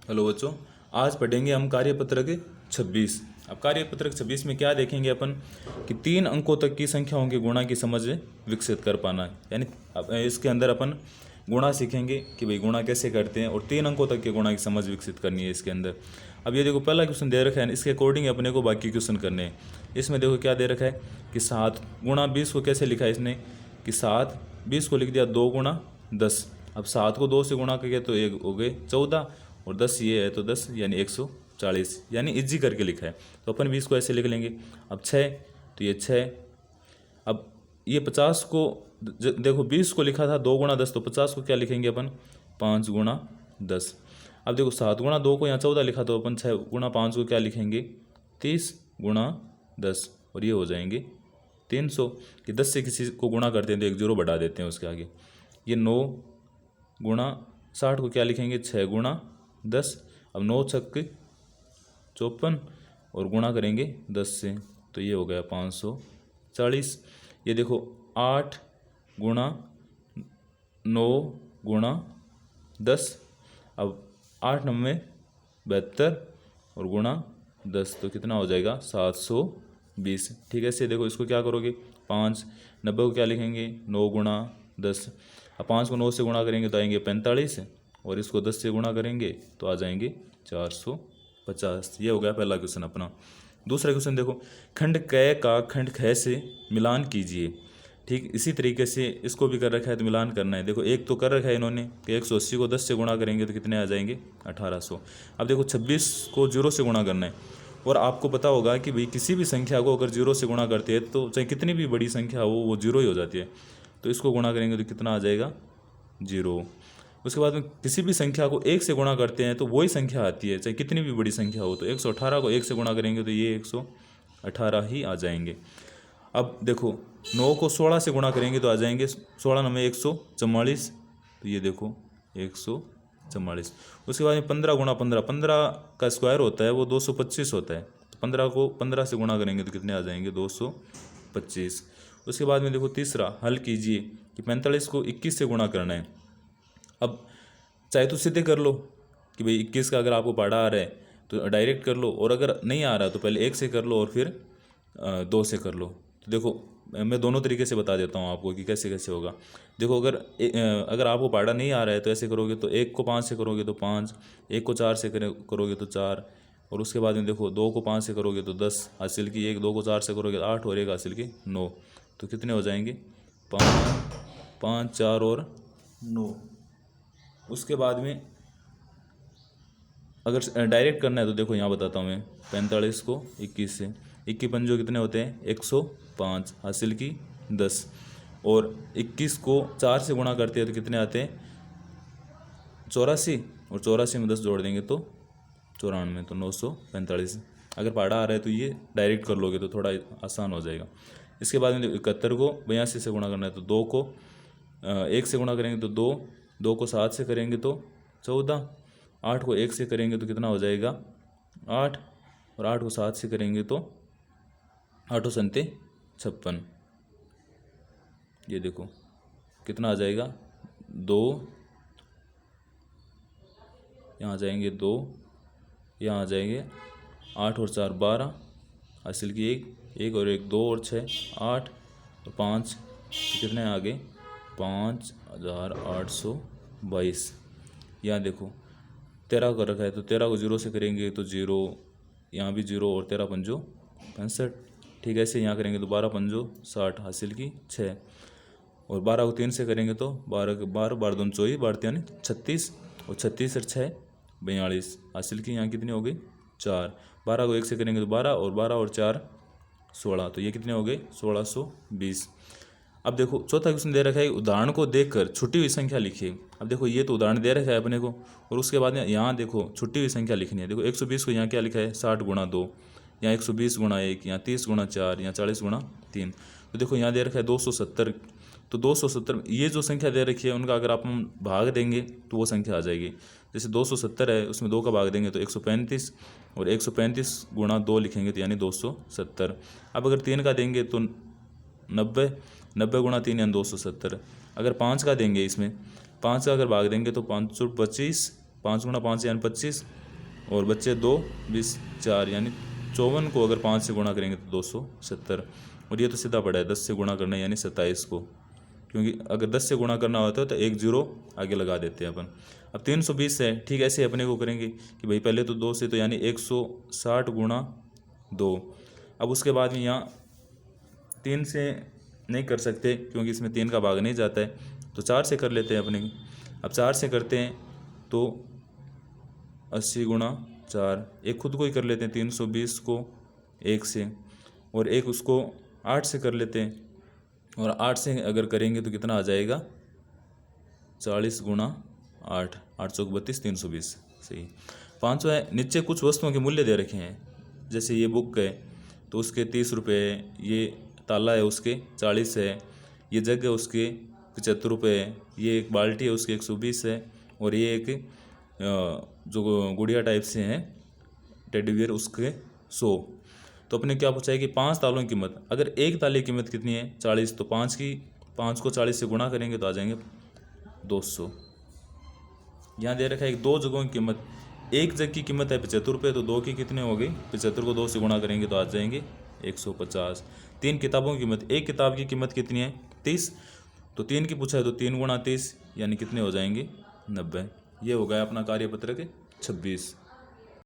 Hello बच्चों, आज पढ़ेंगे हम कार्यपत्रक 26। अब कार्यपत्रक 26 में क्या देखेंगे अपन कि 3 अंकों तक की संख्याओं के गुणा की समझ विकसित कर पाना है। यानी इसके अंदर अपन गुणा सीखेंगे कि भाई गुणा कैसे करते हैं और 3 अंकों तक के गुणा की समझ विकसित करनी है इसके अंदर। अब ये देखो पहला क्वेश्चन दे रखा है, इसके अकॉर्डिंग अपने को बाकी क्वेश्चन करने हैं। इसमें देखो क्या दे रखा है कि 7 गुणा 20 को कैसे लिखा है इसने कि 7 20 को लिख दिया 2 गुणा 10। अब 7 को 2 से गुणा करके तो एक हो गए 14 और 10 ये है तो 10 यानी 140, यानी इजी करके लिखा है। तो अपन 20 को ऐसे लिख लेंगे। अब 6 तो ये 6। अब ये 50 को देखो 20 को लिखा था 2 गुणा 10, तो 50 को क्या लिखेंगे अपन 5 गुणा 10। अब देखो 7 गुणा 2 को यहाँ 14 लिखा, तो अपन 6 गुणा 5 को क्या लिखेंगे 30 गुणा 10 और ये हो जाएंगे 300। कि 10 से किसी को गुणा करते हैं तो एक जीरो बढ़ा देते हैं उसके आगे। ये 9 गुणा 60 को क्या लिखेंगे 6 गुणा 10। अब 9 छक्के 54 और गुणा करेंगे 10 से तो ये हो गया 540। ये देखो 8 गुणा 9 गुणा 10। अब 8 9 72 और गुणा 10 तो कितना हो जाएगा 720। ठीक है, इससे देखो इसको क्या करोगे 5 90 को क्या लिखेंगे 9 गुणा 10। अब 5 को 9 से गुणा करेंगे तो आएंगे 45 और इसको 10 से गुणा करेंगे तो आ जाएंगे 450। ये हो गया पहला क्वेश्चन अपना। दूसरा क्वेश्चन देखो, खंड क का खंड ख से मिलान कीजिए। ठीक इसी तरीके से इसको भी कर रखा है तो मिलान करना है। देखो एक तो कर रखा है इन्होंने कि 180 को 10 से गुणा करेंगे तो कितने आ जाएंगे 1800। अब देखो 26 को 0 से गुणा करना है और आपको पता होगा कि भाई किसी भी संख्या को अगर 0 से गुणा करते हैं तो चाहे कितनी भी बड़ी संख्या हो वो 0 ही हो जाती है। तो इसको गुणा करेंगे तो कितना आ जाएगा 0। उसके बाद में किसी भी संख्या को 1 से गुणा करते हैं तो वही संख्या आती है चाहे कितनी भी बड़ी संख्या हो। तो 118 को 1 से गुणा करेंगे तो ये 118 ही आ जाएंगे। अब देखो 9 को 16 से गुणा करेंगे तो आ जाएंगे 16 9 144। तो ये देखो 144। उसके बाद में 15 गुणा 15, 15 का स्क्वायर होता है वो 225 होता है। तो 15 को 15 से गुणा करेंगे तो कितने आ जाएंगे 225। उसके बाद में देखो तीसरा हल कीजिए कि 45 को 21 से गुणा करना है। अब चाहे तो सीधे कर लो कि भाई 21 का अगर आपको पढ़ा आ रहा है तो डायरेक्ट कर लो, और अगर नहीं आ रहा तो पहले 1 से कर लो और फिर 2 से कर लो। तो देखो मैं दोनों तरीके से बता देता हूँ आपको कि कैसे कैसे होगा। देखो अगर आपको पढ़ा नहीं आ रहा है तो ऐसे करोगे तो 1 को 5 से करोगे तो 5, 1 को 4 से करोगे तो 4, और उसके बाद में देखो 2 को 5 से करोगे तो 10 हासिल की, 1 2 को 4 से करोगे 8 और 1 हासिल की 9। तो कितने हो जाएंगे 5 5 4 और 9। उसके बाद में अगर डायरेक्ट करना है तो देखो यहाँ बताता हूँ मैं 45 को 21 से, 21 पंजो कितने होते हैं 105 हासिल की 10, और 21 को 4 से गुणा करते हैं तो कितने आते हैं 84, और 84 में 10 जोड़ देंगे तो 94, तो 945। अगर पढ़ा आ रहा है तो ये डायरेक्ट कर लोगे तो थोड़ा आसान हो जाएगा। इसके बाद में 71 को 82 से गुणा करना है तो 2 को 1 से गुणा करेंगे तो 2, 2 को 7 से करेंगे तो 14, 8 को 1 से करेंगे तो कितना हो जाएगा 8, और 8 को 7 से करेंगे तो 8 संते 56। ये देखो कितना आ जाएगा 2, यहाँ आ जाएंगे 2, यहाँ आ जाएंगे 8 और 4 12 हासिल की 1 और 1 2 और 6 8 और 5 तो कितने आगे 5822। यहाँ देखो 13 कर रखा है तो 13 को 0 से करेंगे तो 0, यहाँ भी 0 और 13 पंजो 65। ठीक है, ऐसे यहाँ करेंगे तो 12 पंजो 60 हासिल की 6, और 12 को 3 से करेंगे तो 12 के 12 12 दून 24 12 यानी 36, और 36 और 6 42 हासिल की यहाँ कितनी हो गई 4। 12 को 1 से करेंगे तो 12, और 12 और 4 16, तो ये कितने हो गए 1620। अब देखो चौथा क्वेश्चन दे रखा है उदाहरण को देखकर छुट्टी हुई संख्या लिखिए। अब देखो ये तो उदाहरण दे रखा है अपने को, और उसके बाद यहाँ देखो छुट्टी हुई संख्या लिखनी है। देखो 120 को यहाँ क्या लिखा है 60 गुणा 2, यहाँ 120 गुणा 1, यहाँ 30 गुणा 4, यहाँ 40 गुणा 3। तो देखो यहाँ दे रखा है 270, तो 270 ये जो संख्या दे रखी है उनका अगर आप हम भाग देंगे तो वो संख्या आ जाएगी। जैसे 270 है उसमें 2 का भाग देंगे तो 135, और 135 गुणा 2 लिखेंगे तो यानी 270। अब अगर 3 का देंगे तो 90, 90 गुणा 3 यानी 270। अगर 5 का देंगे इसमें 5 का अगर भाग देंगे तो 5 25 5 गुणा 5 यानी 25 और बच्चे 2 20 4 यानी 54 को अगर 5 से गुणा करेंगे तो 270। और ये तो सीधा पड़ा है 10 से गुणा करना यानी 27 को, क्योंकि अगर 10 से गुणा करना होता है तो एक जीरो आगे लगा देते हैं अपन। अब 320 है, ठीक ऐसे अपने को करेंगे कि भाई पहले तो 2 से तो यानी 160 गुणा 2। अब उसके बाद में यहाँ 3 से नहीं कर सकते क्योंकि इसमें 3 का भाग नहीं जाता है, तो 4 से कर लेते हैं अपने। अब 4 से करते हैं तो 80 गुणा 4, एक खुद को ही कर लेते हैं 320 को 1 से, और एक उसको 8 से कर लेते हैं, और 8 से अगर करेंगे तो कितना आ जाएगा 40 गुणा 8, 8 चौक 32 320 सही। 500 है। नीचे कुछ वस्तुओं के मूल्य दे रखे हैं, जैसे ये बुक है तो उसके 30 रुपये, ये ताला है उसके 40 है, ये जग है उसके 75 रुपये है, ये एक बाल्टी है उसके 120 है, और ये एक जो गुड़िया टाइप से हैं टेडी बियर उसके 100। तो अपने क्या पूछा है कि 5 तालों की कीमत, अगर एक ताले की कीमत कितनी है 40, तो 5 को 40 से गुणा करेंगे तो आ जाएंगे 200। यहाँ दे रखा है कि 2 जगहों की कीमत, एक जग की कीमत है 75 रुपये, तो 2 की कितने हो गई 75 को 2 से गुणा करेंगे तो आ जाएंगे 150। 3 किताबों की कीमत, एक किताब की कीमत कितनी है 30, तो 3 की पूछा है तो 3 गुणा 30 यानी कितने हो जाएंगे 90। ये हो गया अपना कार्यपत्रक 26।